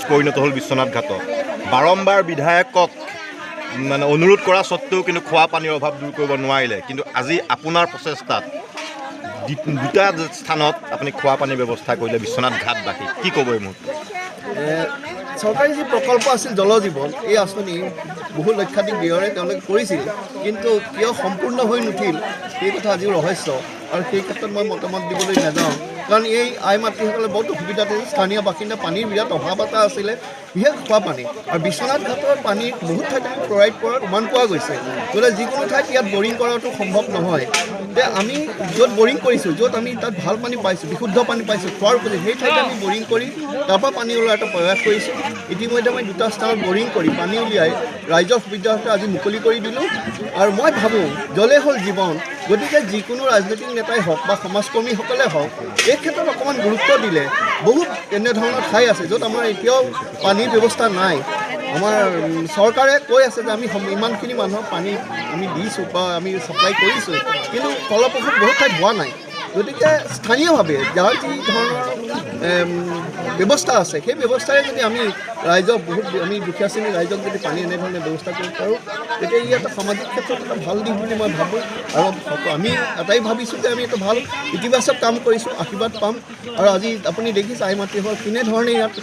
পৰিণত হ'ল বিশ্বনাথ ঘাটত বাৰম্বাৰ বিধায়কক মানে অনুৰোধ কৰা স্বত্বেও কিন্তু খোৱা পানীৰ অভাৱ দূৰ কৰিব নোৱাৰিলে। কিন্তু আজি আপোনাৰ প্ৰচেষ্টাত দুটা স্থানত আপুনি খোৱা পানীৰ ব্যৱস্থা কৰিলে বিশ্বনাথ ঘাটবাসী, কি ক'ব এই মুহূৰ্তত? চৰকাৰী যি প্ৰকল্প আছিল জল জীৱন, এই আঁচনি বহু লক্ষাধিক ব্যয়েৰে তেওঁলোকে কৰিছিল, কিন্তু কিয় সম্পূৰ্ণ হৈ নুঠিল সেই কথা আজিও ৰহস্য। আৰু সেই ক্ষেত্ৰত মই মতামত দিবলৈ নাযাওঁ, কাৰণ এই আই মাতৃসকলে বহুত অসুবিধা আছিল। স্থানীয় বাসিন্দা পানীৰ বিৰাট অভাৱ এটা আছিলে, বিশেষ খোৱা পানী। আৰু বিশ্বনাথ ঘাটৰ পানী বহুত ঠাইত ক্লৰাইড পৰা উমান পোৱা গৈছে, গতিকে যিকোনো ঠাইত ইয়াত বৰিং কৰাটো সম্ভৱ নহয়। যে আমি য'ত বৰিং কৰিছোঁ, য'ত আমি তাত ভাল পানী পাইছোঁ, বিশুদ্ধ পানী পাইছোঁ খোৱাৰ উপযোগী, সেই ঠাইত আমি বৰিং কৰি তাৰপৰা পানী ওলোৱাৰ এটা প্ৰয়াস কৰিছোঁ। ইতিমধ্যে মই দুটা স্থানত বৰিং কৰি পানী উলিয়াই ৰাইজৰ সুবিধাৰ্থে আজি মুকলি কৰি দিলোঁ। আৰু মই ভাবোঁ জলেই হ'ল জীৱন, গতিকে যিকোনো ৰাজনৈতিক নেতাই হওক বা সমাজকৰ্মীসকলে হওক এই ক্ষেত্ৰত অকণমান গুৰুত্ব দিলে বহুত এনেধৰণৰ ঠাই আছে য'ত আমাৰ এতিয়াও পানীৰ ব্যৱস্থা নাই। আমাৰ চৰকাৰে কৈ আছে যে আমি ইমানখিনি মানুহক পানী আমি দিছোঁ বা আমি ছাপ্লাই কৰিছোঁ, কিন্তু ফলপ্ৰসূ বহুত ঠাইত হোৱা নাই। গতিকে স্থানীয়ভাৱে যাৰ যি ধৰণৰ ব্যৱস্থা আছে সেই ব্যৱস্থাৰে যদি আমি ৰাইজক আমি দুখীয়া শ্ৰেণীৰ ৰাইজক যদি পানী এনেধৰণে ব্যৱস্থা কৰিব পাৰোঁ, তেতিয়া ই এটা সামাজিক ক্ষেত্ৰত এটা ভাল দিশ বুলি মই ভাবোঁ। আৰু আমি এটাই ভাবিছোঁ যে আমি এটা ভাল ইতিবাচক কাম কৰিছোঁ, আশীৰ্বাদ পাম। আৰু আজি আপুনি দেখিছে আই মাতৃসকল কেনেধৰণে ইয়াত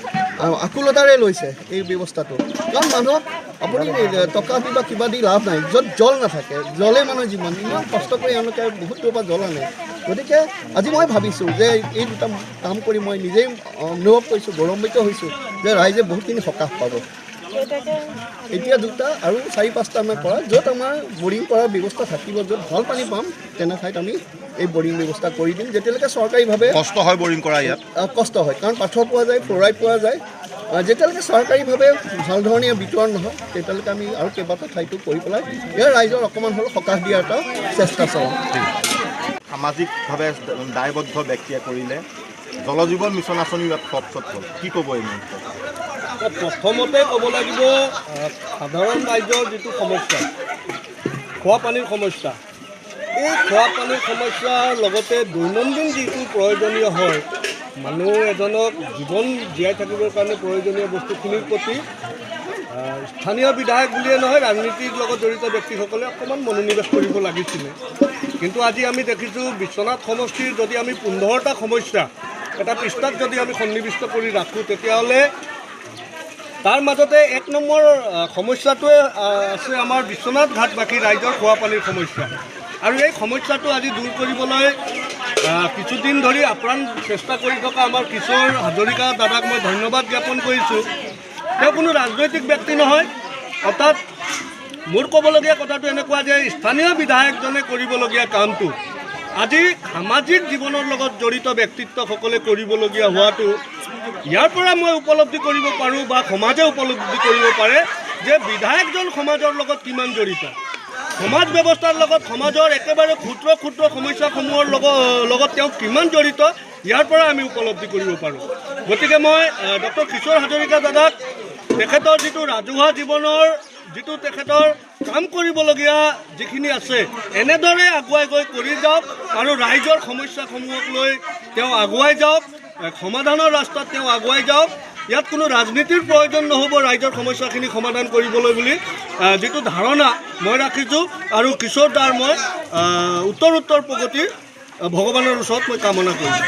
আকুলতাৰে লৈছে এই ব্যৱস্থাটো। কাৰণ মানুহক আপুনি টকা দি বা কিবা দি লাভ নাই, য'ত জল নাথাকে, জলে মানুহৰ জীৱন, ইমান কষ্ট কৰি এওঁলোকে বহুত দূৰৰ পৰা জল আনে। গতিকে আজি মই ভাবিছোঁ যে এই দুটা কাম কৰি মই নিজেই অনুভৱ কৰিছোঁ, গৌৰৱান্বিত হৈছোঁ যে ৰাইজে বহুতখিনি সকাহ পাব। এতিয়া দুটা আৰু 4-5টা আমাৰ কৰা, য'ত আমাৰ বৰিং কৰাৰ ব্যৱস্থা থাকিব, য'ত ভাল পানী পাম তেনে ঠাইত আমি এই বৰিং ব্যৱস্থা কৰি দিম। যেতিয়ালৈকে চৰকাৰীভাৱে কষ্ট হয় বৰিং কৰা, ইয়াত কষ্ট হয় কাৰণ পাথৰ পোৱা যায়, ফ্ল'ৰাইড পোৱা যায়। যেতিয়ালৈকে চৰকাৰীভাৱে ভাল ধৰণে বিতৰণ নহয় তেতিয়ালৈকে আমি আৰু কেইবাটা ঠাইতো কৰি পেলাই ইয়াৰ ৰাইজৰ অকণমান হ'লেও সকাহ দিয়াৰ এটা চেষ্টা চলাওঁ। সামাজিকভাৱে দায়বদ্ধ ব্যক্তিয়ে কৰিলে জল জীৱন মিছন আঁচনি ইয়াত ফট হ'ল, কি ক'ব এই মুহূৰ্তত? প্ৰথমতে ক'ব লাগিব সাধাৰণ ৰাইজৰ যিটো সমস্যা, খোৱা পানীৰ সমস্যা, এই খোৱা পানীৰ সমস্যাৰ লগতে দৈনন্দিন যিটো প্ৰয়োজনীয় হয় মানুহ এজনক জীৱন জীয়াই থাকিবৰ কাৰণে প্ৰয়োজনীয় বস্তুখিনিৰ প্ৰতি স্থানীয় বিধায়ক বুলিয়ে নহয় ৰাজনীতিৰ লগত জড়িত ব্যক্তিসকলে অকণমান মনোনিৱেশ কৰিব লাগিছিলে। কিন্তু আজি আমি দেখিছোঁ বিশ্বনাথ সমষ্টিৰ যদি আমি 15টা সমস্যা এটা পৃষ্ঠাত যদি আমি সন্নিৱিষ্ট কৰি ৰাখোঁ, তেতিয়াহ'লে তাৰ মাজতে 1 নম্বৰ সমস্যাটোৱে আছে আমাৰ বিশ্বনাথ ঘাটবাসী ৰাইজৰ খোৱা পানীৰ সমস্যা। আৰু এই সমস্যাটো আজি দূৰ কৰিবলৈ কিছুদিন ধৰি আপ্ৰাণ চেষ্টা কৰি থকা আমাৰ কিশোৰ হাজৰিকা দাদাক মই ধন্যবাদ জ্ঞাপন কৰিছোঁ। তেওঁ কোনো ৰাজনৈতিক ব্যক্তি নহয়, অৰ্থাৎ মোৰ ক'বলগীয়া কথাটো এনেকুৱা যে স্থানীয় বিধায়কজনে কৰিবলগীয়া কামটো আজি সামাজিক জীৱনৰ লগত জড়িত ব্যক্তিত্বসকলে কৰিবলগীয়া হোৱাটো, ইয়াৰ পৰা মই উপলব্ধি কৰিব পাৰোঁ বা সমাজে উপলব্ধি কৰিব পাৰে যে বিধায়কজন সমাজৰ লগত কিমান জড়িত, সমাজ ব্যৱস্থাৰ লগত সমাজৰ একেবাৰে ক্ষুদ্ৰ ক্ষুদ্ৰ সমস্যাসমূহৰ লগত তেওঁ কিমান জড়িত, ইয়াৰ পৰা আমি উপলব্ধি কৰিব পাৰোঁ। গতিকে মই ডক্টৰ কিশোৰ হাজৰিকা দাদাক তেখেতৰ যিটো ৰাজহুৱা জীৱনৰ যিটো তেখেতৰ কাম কৰিবলগীয়া যিখিনি আছে এনেদৰে আগুৱাই গৈ কৰি যাওক আৰু ৰাইজৰ সমস্যাসমূহক লৈ তেওঁ আগুৱাই যাওক, সমাধানৰ ৰাস্তাত তেওঁ আগুৱাই যাওক। ইয়াত কোনো ৰাজনীতিৰ প্ৰয়োজন নহ'ব ৰাইজৰ সমস্যাখিনি সমাধান কৰিবলৈ বুলি যিটো ধাৰণা মই ৰাখিছোঁ। আৰু কিশোৰ দাৰ মই উত্তৰ প্ৰগতি ভগৱানৰ ওচৰত মই কামনা কৰিছোঁ।